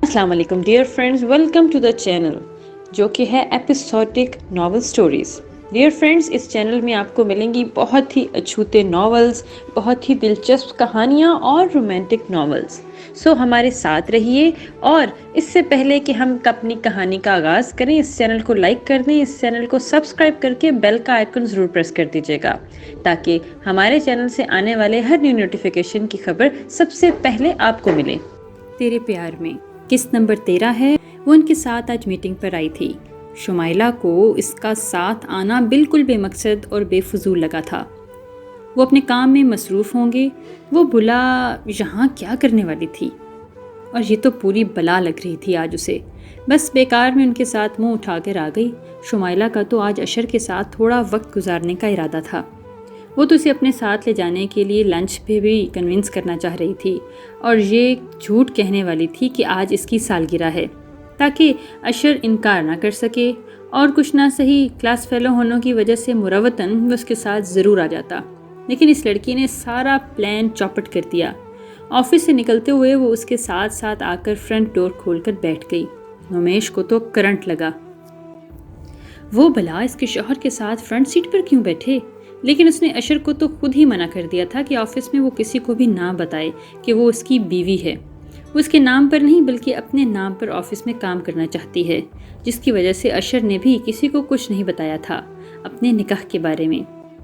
السلام علیکم dear friends, welcome to the channel جو کہ ہے episodic novel stories. Dear friends, اس چینل میں آپ کو ملیں گی بہت ہی اچھوتے ناولز، بہت ہی دلچسپ کہانیاں اور رومانٹک ناولز۔ سو ہمارے ساتھ رہیے، اور اس سے پہلے کہ ہم اپنی کہانی کا آغاز کریں، اس چینل کو لائک کر دیں، اس چینل کو سبسکرائب کر کے بیل کا آئیکن ضرور پریس کر دیجیے گا تاکہ ہمارے چینل سے آنے والے ہر نیو نوٹیفیکیشن کی خبر سب سے پہلے آپ کو ملے۔ تیرے پیار میں قسط نمبر 13 ہے۔ وہ ان کے ساتھ آج میٹنگ پر آئی تھی۔ شمائلہ کو اس کا ساتھ آنا بالکل بے مقصد اور بے فضول لگا تھا۔ وہ اپنے کام میں مصروف ہوں گے، وہ بلا یہاں کیا کرنے والی تھی؟ اور یہ تو پوری بلا لگ رہی تھی آج اسے۔ بس بیکار میں ان کے ساتھ منہ اٹھا کر آ گئی۔ شمائلہ کا تو آج اشر کے ساتھ تھوڑا وقت گزارنے کا ارادہ تھا۔ وہ تو اسے اپنے ساتھ لے جانے کے لیے لنچ پہ بھی کنونس کرنا چاہ رہی تھی، اور یہ جھوٹ کہنے والی تھی کہ آج اس کی سالگرہ ہے تاکہ اشر انکار نہ کر سکے، اور کچھ نہ صحیح کلاس فیلو ہونے کی وجہ سے مروتاً وہ اس کے ساتھ ضرور آ جاتا۔ لیکن اس لڑکی نے سارا پلان چوپٹ کر دیا۔ آفس سے نکلتے ہوئے وہ اس کے ساتھ ساتھ آ کر فرنٹ ڈور کھول کر بیٹھ گئی۔ نمیش کو تو کرنٹ لگا۔ وہ بلا اس کے شوہر کے ساتھ فرنٹ سیٹ پر کیوں بیٹھے؟ لیکن اس نے اشر کو تو خود ہی منع کر دیا تھا کہ آفس میں وہ کسی کو بھی نہ بتائے کہ وہ اس کی بیوی ہے۔ وہ اس کے نام پر نہیں بلکہ اپنے نام پر آفس میں کام کرنا چاہتی ہے، جس کی وجہ سے اشر نے بھی کسی کو کچھ نہیں بتایا تھا اپنے نکاح کے بارے میں۔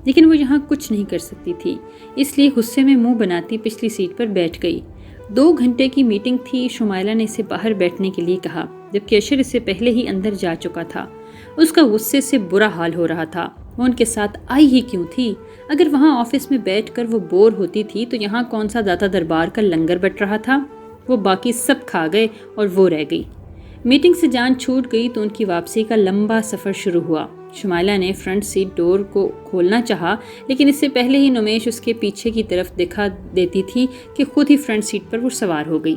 لیکن وہ یہاں کچھ نہیں کر سکتی تھی، اس لیے غصے میں منہ بناتی پچھلی سیٹ پر بیٹھ گئی۔ 2 گھنٹے کی میٹنگ تھی۔ شمائلہ نے اسے باہر بیٹھنے کے لیے کہا، جبکہ اشر اس سے پہلے ہی اندر جا چکا تھا۔ اس کا غصے سے برا حال ہو رہا تھا۔ وہ ان کے ساتھ آئی ہی کیوں تھی؟ اگر وہاں آفس میں بیٹھ کر وہ بور ہوتی تھی تو یہاں کون سا داتا دربار کا لنگر بٹ رہا تھا؟ وہ باقی سب کھا گئے اور وہ رہ گئی۔ میٹنگ سے جان چھوٹ گئی تو ان کی واپسی کا لمبا سفر شروع ہوا۔ شمائلہ نے فرنٹ سیٹ ڈور کو کھولنا چاہا، لیکن اس سے پہلے ہی نمیش اس کے پیچھے کی طرف دکھا دیتی تھی کہ خود ہی فرنٹ سیٹ پر وہ سوار ہو گئی۔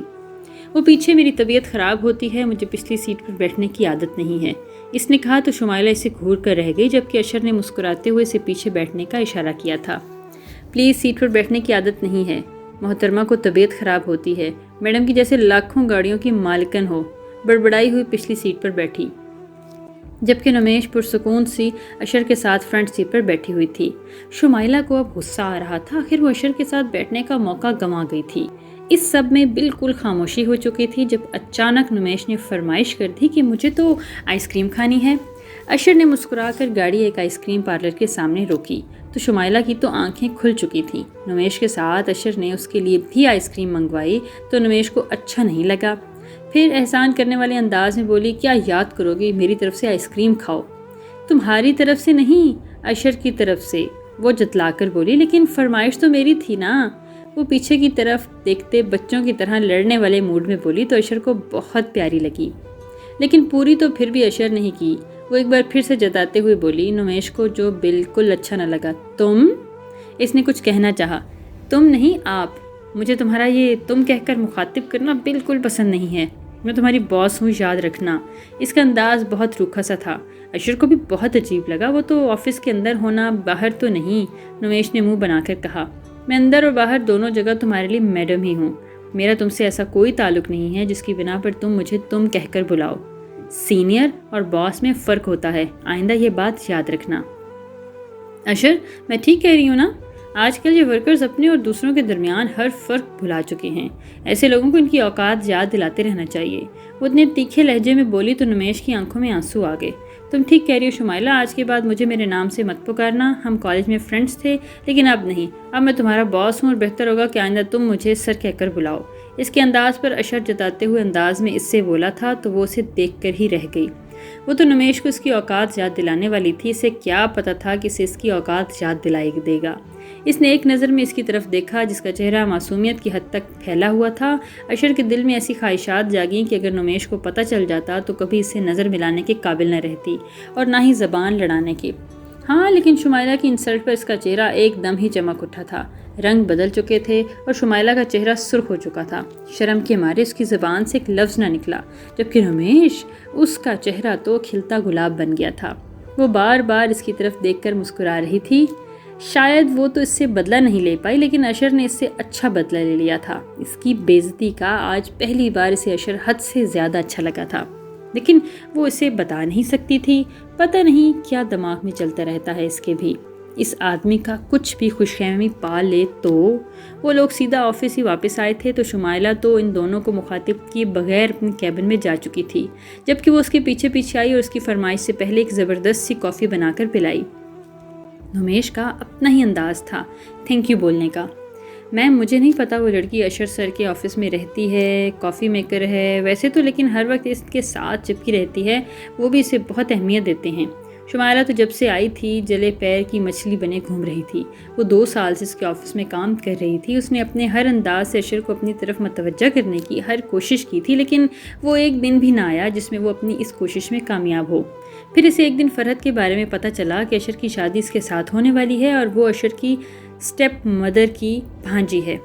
وہ پیچھے میری طبیعت خراب ہوتی ہے، مجھے پچھلی سیٹ پر بیٹھنے کی عادت نہیں ہے، اس نے کہا تو شمائلہ اسے گھور کر رہ گئی، جبکہ اشر نے مسکراتے ہوئے اسے پیچھے بیٹھنے کا اشارہ کیا تھا۔ پلیز، سیٹ پر بیٹھنے کی عادت نہیں ہے، محترمہ کو طبیعت خراب ہوتی ہے، میڈم کی جیسے لاکھوں گاڑیوں کی مالکن ہو۔ بڑبڑائی ہوئی پچھلی سیٹ پر بیٹھی، جبکہ نمیش پرسکون سی اشر کے ساتھ فرنٹ سیٹ پر بیٹھی ہوئی تھی۔ شمائلہ کو اب غصہ آ رہا تھا، آخر وہ اشر کے ساتھ بیٹھنے کا موقع گنوا گئی تھی۔ اس سب میں بالکل خاموشی ہو چکی تھی جب اچانک نمیش نے فرمائش کر دی کہ مجھے تو آئس کریم کھانی ہے۔ اشر نے مسکرا کر گاڑی ایک آئس کریم پارلر کے سامنے روکی تو شمائلہ کی تو آنکھیں کھل چکی تھیں۔ نمیش کے ساتھ اشر نے اس کے لیے بھی آئس کریم منگوائی تو نمیش کو اچھا نہیں لگا۔ پھر احسان کرنے والے انداز میں بولی، کیا یاد کرو گی؟ میری طرف سے آئس کریم کھاؤ۔ تمہاری طرف سے نہیں، اشر کی طرف سے، وہ جتلا کر بولی۔ لیکن فرمائش تو میری تھی نا، وہ پیچھے کی طرف دیکھتے بچوں کی طرح لڑنے والے موڈ میں بولی تو اشر کو بہت پیاری لگی، لیکن پوری تو پھر بھی اشر نہیں کی۔ وہ ایک بار پھر سے جتاتے ہوئے بولی، نمیش کو جو بالکل اچھا نہ لگا۔ تم؟ اس نے کچھ کہنا چاہا۔ تم نہیں، آپ۔ مجھے تمہارا یہ تم کہہ کر مخاطب کرنا بالکل پسند نہیں ہے، میں تمہاری باس ہوں، یاد رکھنا۔ اس کا انداز بہت روکھا سا تھا۔ اشر کو بھی بہت عجیب لگا، وہ تو آفس کے اندر ہونا، باہر تو نہیں۔ نمیش نے منہ بنا کر کہا، میں اندر اور باہر دونوں جگہ تمہارے لیے میڈم ہی ہوں۔ میرا تم سے ایسا کوئی تعلق نہیں ہے جس کی بنا پر تم مجھے تم کہہ کر بلاؤ۔ سینئر اور باس میں فرق ہوتا ہے، آئندہ یہ بات یاد رکھنا۔ اشر، میں ٹھیک کہہ رہی ہوں نا؟ آج کل یہ ورکرز اپنے اور دوسروں کے درمیان ہر فرق بھلا چکے ہیں، ایسے لوگوں کو ان کی اوقات یاد دلاتے رہنا چاہیے۔ وہ اتنے تیکھے لہجے میں بولی تو نمیش کی آنکھوں میں آنسو آ گئے۔ تم ٹھیک کہہ رہی ہو شمائلہ، آج کے بعد مجھے میرے نام سے مت پکارنا۔ ہم کالج میں فرینڈس تھے، لیکن اب نہیں، اب میں تمہارا باس ہوں اور بہتر ہوگا کہ آئندہ تم مجھے سر کہہ کر بلاؤ۔ اس کے انداز پر اشر جتاتے ہوئے انداز میں اس سے بولا تھا تو وہ اسے دیکھ کر ہی رہ گئی۔ وہ تو نمیش کو اس کی اوقات یاد دلانے والی تھی، اسے کیا پتہ تھا کہ اسے اس کی اوقات یاد دلائی دے گا۔ اس نے ایک نظر میں اس کی طرف دیکھا جس کا چہرہ معصومیت کی حد تک پھیلا ہوا تھا۔ اشر کے دل میں ایسی خواہشات جاگیں کہ اگر نمیش کو پتہ چل جاتا تو کبھی اسے نظر ملانے کے قابل نہ رہتی اور نہ ہی زبان لڑانے کی۔ ہاں، لیکن شمائلہ کی انسلٹ پر اس کا چہرہ ایک دم ہی چمک اٹھا تھا۔ رنگ بدل چکے تھے اور شمائلہ کا چہرہ سرخ ہو چکا تھا۔ شرم کے مارے اس کی زبان سے ایک لفظ نہ نکلا، جبکہ نمیش، اس کا چہرہ تو کھلتا گلاب بن گیا تھا۔ وہ بار بار اس کی طرف دیکھ کر مسکرا رہی تھی۔ شاید وہ تو اس سے بدلہ نہیں لے پائی، لیکن اشر نے اس سے اچھا بدلہ لے لیا تھا۔ اس کی بےعزتی کا آج پہلی بار اسے اشر حد سے زیادہ اچھا لگا تھا، لیکن وہ اسے بتا نہیں سکتی تھی۔ پتہ نہیں کیا دماغ میں چلتا رہتا ہے اس کے بھی۔ اس آدمی کا کچھ بھی خوش فہمی پا لے تو۔ وہ لوگ سیدھا آفس ہی واپس آئے تھے تو شمائلہ تو ان دونوں کو مخاطب کیے بغیر اپنے کیبن میں جا چکی تھی، جبکہ وہ اس کے پیچھے پیچھے آئی اور اس کی فرمائش سے پہلے ایک زبردست سی کافی بنا کر پلائی۔ نمیش کا اپنا ہی انداز تھا تھینک یو بولنے کا۔ میم مجھے نہیں پتا وہ لڑکی اشر سر کے آفس میں رہتی ہے، کافی میکر ہے ویسے تو، لیکن ہر وقت اس کے ساتھ چپکی رہتی ہے، وہ بھی اسے بہت اہمیت دیتے ہیں۔ شمائلہ تو جب سے آئی تھی جلے پیر کی مچھلی بنے گھوم رہی تھی۔ وہ 2 سال سے اس کے آفس میں کام کر رہی تھی۔ اس نے اپنے ہر انداز سے اشر کو اپنی طرف متوجہ کرنے کی ہر کوشش کی تھی، لیکن وہ ایک دن بھی نہ آیا جس میں وہ اپنی اس کوشش میں کامیاب ہو۔ پھر اسے ایک دن فرحت کے بارے میں پتہ چلا کہ اشر کی شادی اس کے ساتھ ہونے والی ہے اور وہ اشر کی سٹیپ مدر کی بھانجی ہے۔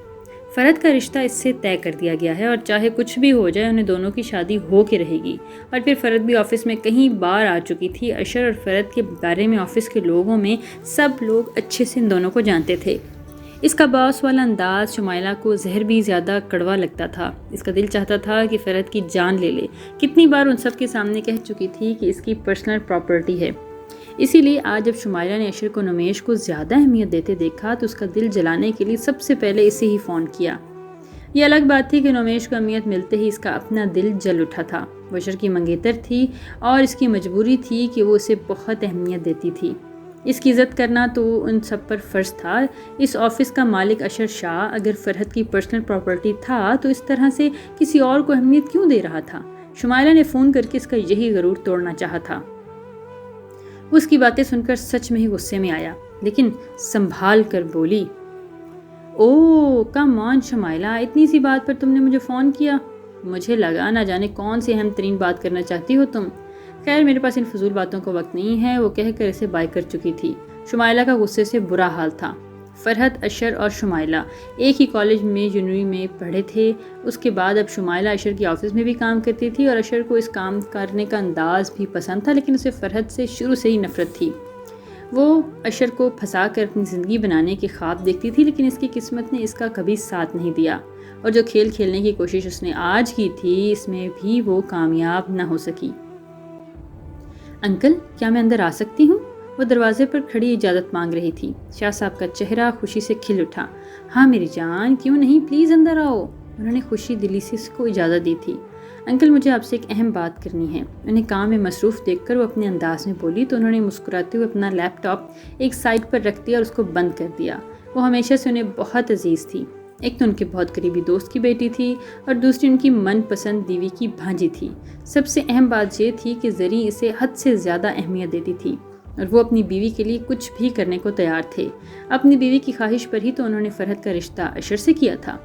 فرحت کا رشتہ اس سے طے کر دیا گیا ہے اور چاہے کچھ بھی ہو جائے انہیں دونوں کی شادی ہو کے رہے گی۔ اور پھر فرحت بھی آفس میں کہیں بار آ چکی تھی۔ اشر اور فرحت کے بارے میں آفس کے لوگوں میں سب لوگ اچھے سے ان دونوں کو جانتے تھے۔ اس کا باس والا انداز شمائلہ کو زہر بھی زیادہ کڑوا لگتا تھا۔ اس کا دل چاہتا تھا کہ فرحت کی جان لے لے۔ کتنی بار ان سب کے سامنے کہہ چکی تھی کہ اس کی پرسنل پراپرٹی ہے۔ اسی لیے آج جب شمائلہ نے اشر کو نمیش کو زیادہ اہمیت دیتے دیکھا تو اس کا دل جلانے کے لیے سب سے پہلے اسے ہی فون کیا۔ یہ الگ بات تھی کہ نمیش کو اہمیت ملتے ہی اس کا اپنا دل جل اٹھا تھا۔ وہ اشر کی منگیتر تھی اور اس کی مجبوری تھی کہ وہ اسے بہت اہمیت دیتی تھی۔ اس کی عزت کرنا تو ان سب پر فرض تھا۔ اس آفس کا مالک اشر شاہ اگر فرحت کی پرسنل پراپرٹی تھا تو اس طرح سے کسی اور کو اہمیت کیوں دے رہا تھا؟ شمائلہ نے فون کر کے اس کا یہی غرور توڑنا چاہا تھا۔ وہ اس کی باتیں سن کر سچ میں ہی غصے میں آیا، لیکن سنبھال کر بولی، اوہ کم آن شمائلہ، اتنی سی بات پر تم نے مجھے فون کیا؟ مجھے لگا نہ جانے کون سی اہم ترین بات کرنا چاہتی ہو تم۔ خیر میرے پاس ان فضول باتوں کا وقت نہیں ہے، وہ کہہ کر اسے بائی کر چکی تھی۔ شمائلہ کا غصے سے برا حال تھا۔ فرحت، اشر اور شمائلہ ایک ہی کالج میں یونیورسٹی میں پڑھے تھے۔ اس کے بعد اب شمائلہ اشر کی آفس میں بھی کام کرتی تھی اور اشر کو اس کام کرنے کا انداز بھی پسند تھا، لیکن اسے فرحت سے شروع سے ہی نفرت تھی۔ وہ اشر کو پھنسا کر اپنی زندگی بنانے کے خواب دیکھتی تھی، لیکن اس کی قسمت نے اس کا کبھی ساتھ نہیں دیا، اور جو کھیل کھیلنے کی کوشش اس نے آج کی تھی اس میں بھی وہ کامیاب نہ ہو سکی۔ انکل کیا میں اندر آ سکتی ہوں؟ وہ دروازے پر کھڑی اجازت مانگ رہی تھی۔ شاہ صاحب کا چہرہ خوشی سے کھل اٹھا۔ ہاں میری جان، کیوں نہیں، پلیز اندر آؤ۔ انہوں نے خوشی دلی سے اس کو اجازت دی تھی۔ انکل مجھے آپ سے ایک اہم بات کرنی ہے۔ انہیں کام میں مصروف دیکھ کر وہ اپنے انداز میں بولی تو انہوں نے مسکراتے ہوئے اپنا لیپ ٹاپ ایک سائڈ پر رکھ دیا اور اس کو بند کر دیا۔ وہ ہمیشہ سے انہیں بہت عزیز تھی۔ ایک تو ان کے بہت قریبی دوست کی بیٹی تھی اور دوسری ان کی من پسند بیوی کی بھانجی تھی۔ سب سے اہم بات یہ تھی کہ زریں اسے حد سے زیادہ اہمیت دیتی تھی اور وہ اپنی بیوی کے لیے کچھ بھی کرنے کو تیار تھے۔ اپنی بیوی کی خواہش پر ہی تو انہوں نے فرحت کا رشتہ اشر سے کیا تھا۔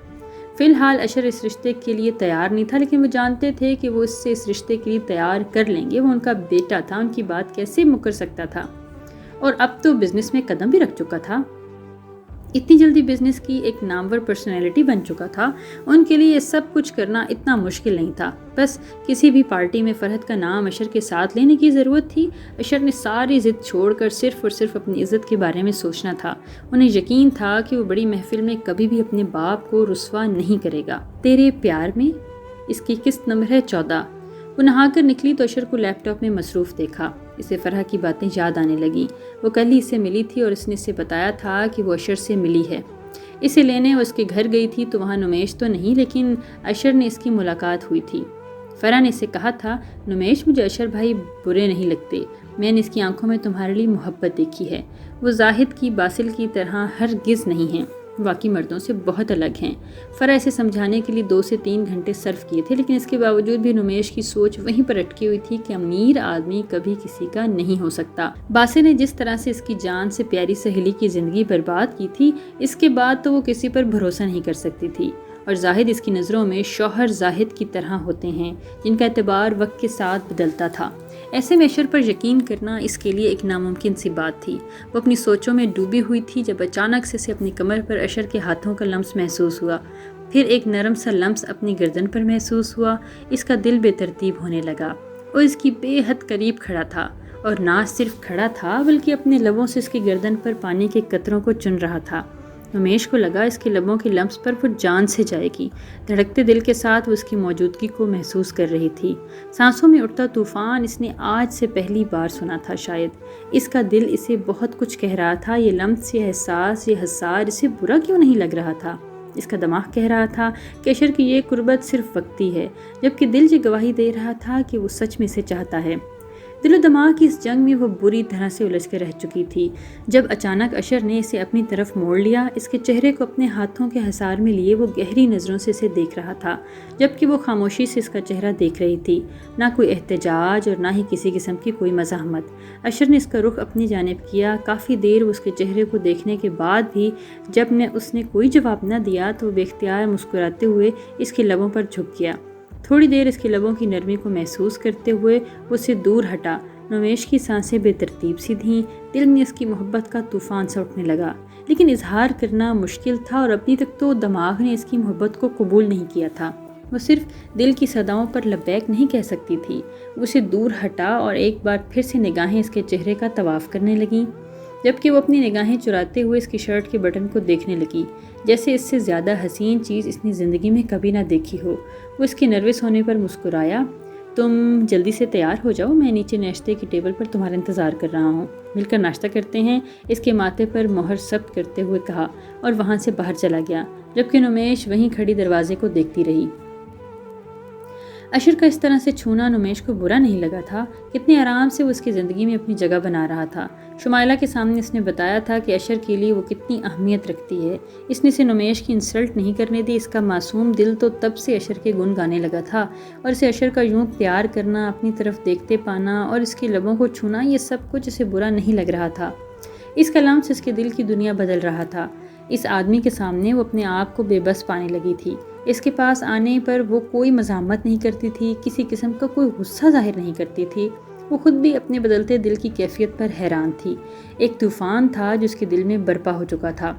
فی الحال اشر اس رشتے کے لیے تیار نہیں تھا، لیکن وہ جانتے تھے کہ وہ اس سے اس رشتے کے لیے تیار کر لیں گے۔ وہ ان کا بیٹا تھا، ان کی بات کیسے مکر سکتا تھا؟ اور اب تو بزنس میں قدم بھی رکھ چکا تھا، اتنی جلدی بزنس کی ایک نامور پرسنالٹی بن چکا تھا۔ ان کے لیے یہ سب کچھ کرنا اتنا مشکل نہیں تھا، بس کسی بھی پارٹی میں فرحت کا نام اشر کے ساتھ لینے کی ضرورت تھی۔ اشر نے ساری ضد چھوڑ کر صرف اور صرف اپنی عزت کے بارے میں سوچنا تھا۔ انہیں یقین تھا کہ وہ بڑی محفل میں کبھی بھی اپنے باپ کو رسوا نہیں کرے گا۔ تیرے پیار میں، اس کی قسط نمبر ہے 14۔ وہ نہا کر نکلی تو اشر کو لیپ ٹاپ میں مصروف دیکھا۔ اسے فرح کی باتیں یاد آنے لگیں۔ وہ کل ہی اسے ملی تھی اور اس نے اسے بتایا تھا کہ وہ اشر سے ملی ہے۔ اسے لینے وہ اس کے گھر گئی تھی تو وہاں نمیش تو نہیں، لیکن اشر نے اس کی ملاقات ہوئی تھی۔ فرح نے اسے کہا تھا، نمیش مجھے اشر بھائی برے نہیں لگتے، میں نے اس کی آنکھوں میں تمہارے لیے محبت دیکھی ہے۔ وہ زاہد کی باسل کی طرح ہرگز نہیں ہیں، واقعی مردوں سے بہت الگ ہیں۔ فرح اسے سمجھانے کے لیے 2 سے 3 گھنٹے صرف کیے تھے، لیکن اس کے باوجود بھی نمیش کی سوچ وہیں پر اٹکی ہوئی تھی کہ امیر آدمی کبھی کسی کا نہیں ہو سکتا۔ باسل نے جس طرح سے اس کی جان سے پیاری سہیلی کی زندگی برباد کی تھی، اس کے بعد تو وہ کسی پر بھروسہ نہیں کر سکتی تھی۔ اور زاہد اس کی نظروں میں شوہر زاہد کی طرح ہوتے ہیں، جن کا اعتبار وقت کے ساتھ بدلتا تھا۔ ایسے میں اشر پر یقین کرنا اس کے لیے ایک ناممکن سی بات تھی۔ وہ اپنی سوچوں میں ڈوبی ہوئی تھی جب اچانک سے اپنی کمر پر اشر کے ہاتھوں کا لمس محسوس ہوا، پھر ایک نرم سا لمس اپنی گردن پر محسوس ہوا۔ اس کا دل بے ترتیب ہونے لگا۔ وہ اس کی بے حد قریب کھڑا تھا اور نہ صرف کھڑا تھا بلکہ اپنے لبوں سے اس کی گردن پر پانی کے قطروں کو چن رہا تھا۔ نمیش کو لگا اس کے لبوں کی لمس پر وہ جان سے جائے گی۔ دھڑکتے دل کے ساتھ وہ اس کی موجودگی کو محسوس کر رہی تھی۔ سانسوں میں اٹھتا طوفان اس نے آج سے پہلی بار سنا تھا شاید۔ اس کا دل اسے بہت کچھ کہہ رہا تھا، یہ لمس، یہ احساس، یہ حسار اسے برا کیوں نہیں لگ رہا تھا؟ اس کا دماغ کہہ رہا تھا کہ اشر کی یہ قربت صرف وقتی ہے، جبکہ دل یہ گواہی دے رہا تھا کہ وہ سچ میں اسے چاہتا ہے۔ دل و دماغ کی اس جنگ میں وہ بری طرح سے الجھ کر رہ چکی تھی جب اچانک اشر نے اسے اپنی طرف موڑ لیا۔ اس کے چہرے کو اپنے ہاتھوں کے حصار میں لیے وہ گہری نظروں سے اسے دیکھ رہا تھا، جبکہ وہ خاموشی سے اس کا چہرہ دیکھ رہی تھی، نہ کوئی احتجاج اور نہ ہی کسی قسم کی کوئی مزاحمت۔ اشر نے اس کا رخ اپنی جانب کیا۔ کافی دیر وہ اس کے چہرے کو دیکھنے کے بعد بھی جب اس نے کوئی جواب نہ دیا تو وہ بے اختیار مسکراتے ہوئے اس کے لبوں پر جھک گیا۔ تھوڑی دیر اس کے لبوں کی نرمی کو محسوس کرتے ہوئے وہ اسے دور ہٹا۔ نمیش کی سانسیں بے ترتیب سی تھیں، دل میں اس کی محبت کا طوفان سا اٹھنے لگا، لیکن اظہار کرنا مشکل تھا اور ابھی تک تو دماغ نے اس کی محبت کو قبول نہیں کیا تھا۔ وہ صرف دل کی صداؤں پر لبیک نہیں کہہ سکتی تھی۔ وہ اسے دور ہٹا اور ایک بار پھر سے نگاہیں اس کے چہرے کا طواف کرنے لگیں، جبکہ وہ اپنی نگاہیں چراتے ہوئے اس کی شرٹ کے بٹن کو دیکھنے لگی، جیسے اس سے زیادہ حسین چیز اس نے زندگی میں کبھی نہ دیکھی ہو۔ وہ اس کے نروس ہونے پر مسکرایا۔ تم جلدی سے تیار ہو جاؤ، میں نیچے ناشتے کی ٹیبل پر تمہارا انتظار کر رہا ہوں، مل کر ناشتہ کرتے ہیں، اس کے ماتھے پر مہر ثبت کرتے ہوئے کہا اور وہاں سے باہر چلا گیا، جبکہ نمیش وہیں کھڑی دروازے کو دیکھتی رہی۔ اشر کا اس طرح سے چھونا نمیش کو برا نہیں لگا تھا، کتنے آرام سے وہ اس کی زندگی میں اپنی جگہ بنا رہا تھا۔ شمائلہ کے سامنے اس نے بتایا تھا کہ اشر کے لیے وہ کتنی اہمیت رکھتی ہے۔ اس نے اسے نمیش کی انسلٹ نہیں کرنے دی۔ اس کا معصوم دل تو تب سے اشر کے گن گانے لگا تھا، اور اسے اشر کا یوں پیار کرنا، اپنی طرف دیکھتے پانا اور اس کے لبوں کو چھونا، یہ سب کچھ اسے برا نہیں لگ رہا تھا۔ اس کا لمس اس کے دل کی دنیا بدل رہا تھا۔ اس آدمی کے سامنے وہ اپنے آپ کو بے بس پانے لگی تھی۔ اس کے پاس آنے پر وہ کوئی مزاحمت نہیں کرتی تھی، کسی قسم کا کوئی غصہ ظاہر نہیں کرتی تھی۔ وہ خود بھی اپنے بدلتے دل کی کیفیت پر حیران تھی۔ ایک طوفان تھا جو اس کے دل میں برپا ہو چکا تھا۔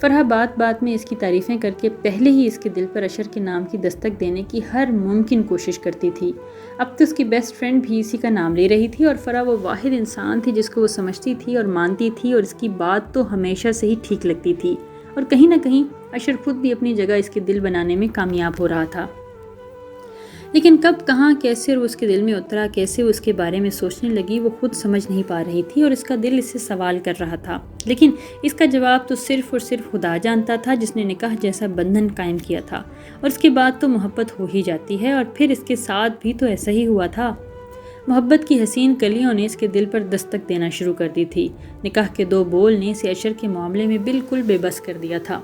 فرحہ بات بات میں اس کی تعریفیں کر کے پہلے ہی اس کے دل پر اشر کے نام کی دستک دینے کی ہر ممکن کوشش کرتی تھی۔ اب تو اس کی بیسٹ فرینڈ بھی اسی کا نام لے رہی تھی، اور فرحہ وہ واحد انسان تھی جس کو وہ سمجھتی تھی اور مانتی تھی، اور اس کی بات تو ہمیشہ سے ہی ٹھیک لگتی تھی، اور کہیں نہ کہیں اشر خود بھی اپنی جگہ اس کے دل بنانے میں کامیاب ہو رہا تھا۔ لیکن کب، کہاں، کیسے وہ اس کے دل میں اترا، کیسے وہ اس کے بارے میں سوچنے لگی، وہ خود سمجھ نہیں پا رہی تھی، اور اس کا دل اس سے سوال کر رہا تھا، لیکن اس کا جواب تو صرف اور صرف خدا جانتا تھا جس نے نکاح جیسا بندھن قائم کیا تھا، اور اس کے بعد تو محبت ہو ہی جاتی ہے، اور پھر اس کے ساتھ بھی تو ایسا ہی ہوا تھا۔ محبت کی حسین کلیوں نے اس کے دل پر دستک دینا شروع کر دی تھی۔ نکاح کے 2 بول نے اسے اشر کے معاملے میں بالکل بے بس کر دیا تھا۔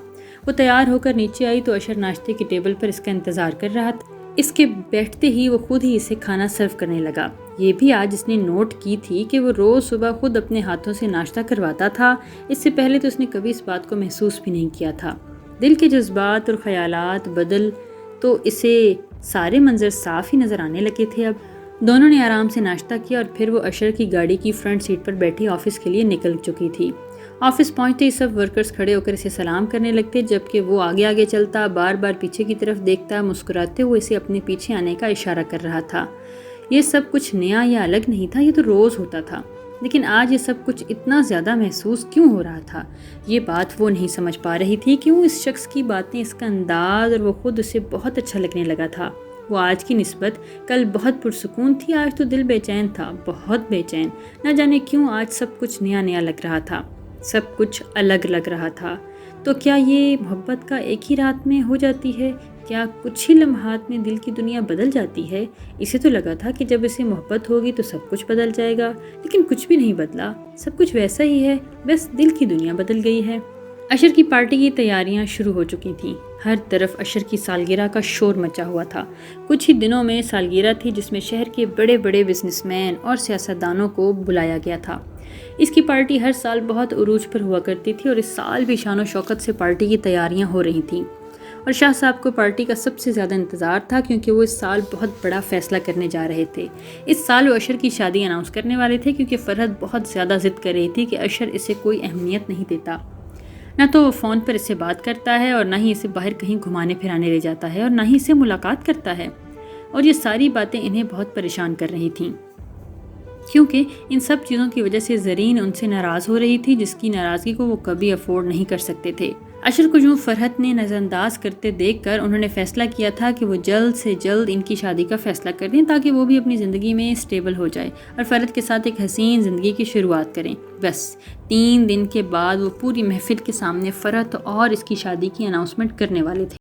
وہ تیار ہو کر نیچے آئی تو اشر ناشتے کی ٹیبل پر اس کا انتظار کر رہا تھا۔ اس کے بیٹھتے ہی وہ خود ہی اسے کھانا سرو کرنے لگا۔ یہ بھی آج اس نے نوٹ کی تھی کہ وہ روز صبح خود اپنے ہاتھوں سے ناشتہ کرواتا تھا۔ اس سے پہلے تو اس نے کبھی اس بات کو محسوس بھی نہیں کیا تھا۔ دل کے جذبات اور خیالات بدل تو اسے سارے منظر صاف ہی نظر آنے لگے تھے۔ اب دونوں نے آرام سے ناشتہ کیا اور پھر وہ اشر کی گاڑی کی فرنٹ سیٹ پر بیٹھی آفس کے لیے نکل چکی تھی۔ آفس پہنچتے ہی سب ورکرز کھڑے ہو کر اسے سلام کرنے لگتے، جبکہ وہ آگے آگے چلتا، بار بار پیچھے کی طرف دیکھتا، مسکراتے ہوئے اسے اپنے پیچھے آنے کا اشارہ کر رہا تھا۔ یہ سب کچھ نیا یا الگ نہیں تھا، یہ تو روز ہوتا تھا، لیکن آج یہ سب کچھ اتنا زیادہ محسوس کیوں ہو رہا تھا؟ یہ بات وہ نہیں سمجھ پا رہی تھی۔ کیوں اس شخص کی باتیں، اس کا انداز اور وہ خود اسے بہت اچھا لگنے لگا تھا۔ وہ آج کی نسبت کل بہت پرسکون تھی، آج تو دل بے چین تھا، بہت بے چین۔ نہ جانے کیوں آج سب کچھ نیا نیا لگ رہا تھا، سب کچھ الگ لگ رہا تھا۔ تو کیا یہ محبت کا ایک ہی رات میں ہو جاتی ہے؟ کیا کچھ ہی لمحات میں دل کی دنیا بدل جاتی ہے؟ اسے تو لگا تھا کہ جب اسے محبت ہوگی تو سب کچھ بدل جائے گا، لیکن کچھ بھی نہیں بدلا، سب کچھ ویسا ہی ہے، بس دل کی دنیا بدل گئی ہے۔ اشر کی پارٹی کی تیاریاں شروع ہو چکی تھیں۔ ہر طرف اشر کی سالگرہ کا شور مچا ہوا تھا۔ کچھ ہی دنوں میں سالگرہ تھی جس میں شہر کے بڑے بڑے بزنس مین اور سیاستدانوں کو بلایا گیا تھا۔ اس کی پارٹی ہر سال بہت عروج پر ہوا کرتی تھی، اور اس سال بھی شان و شوکت سے پارٹی کی تیاریاں ہو رہی تھیں، اور شاہ صاحب کو پارٹی کا سب سے زیادہ انتظار تھا، کیونکہ وہ اس سال بہت بڑا فیصلہ کرنے جا رہے تھے۔ اس سال وہ اشر کی شادی اناؤنس کرنے والے تھے، کیونکہ فرحت بہت زیادہ ضد کر رہی تھی کہ اشر اسے کوئی اہمیت نہیں دیتا، نہ تو وہ فون پر اس سے بات کرتا ہے، اور نہ ہی اسے باہر کہیں گھمانے پھرانے لے جاتا ہے، اور نہ ہی اسے ملاقات کرتا ہے، اور یہ ساری باتیں انہیں بہت پریشان کر رہی تھیں۔ کیونکہ ان سب چیزوں کی وجہ سے زرین ان سے ناراض ہو رہی تھی، جس کی ناراضگی کو وہ کبھی افورڈ نہیں کر سکتے تھے۔ اشر کو جو فرحت نے نظر انداز کرتے دیکھ کر انہوں نے فیصلہ کیا تھا کہ وہ جلد سے جلد ان کی شادی کا فیصلہ کر دیں تاکہ وہ بھی اپنی زندگی میں اسٹیبل ہو جائے اور فرحت کے ساتھ ایک حسین زندگی کی شروعات کریں۔ بس 3 دن کے بعد وہ پوری محفل کے سامنے فرحت اور اس کی شادی کی اناؤنسمنٹ کرنے والے تھے۔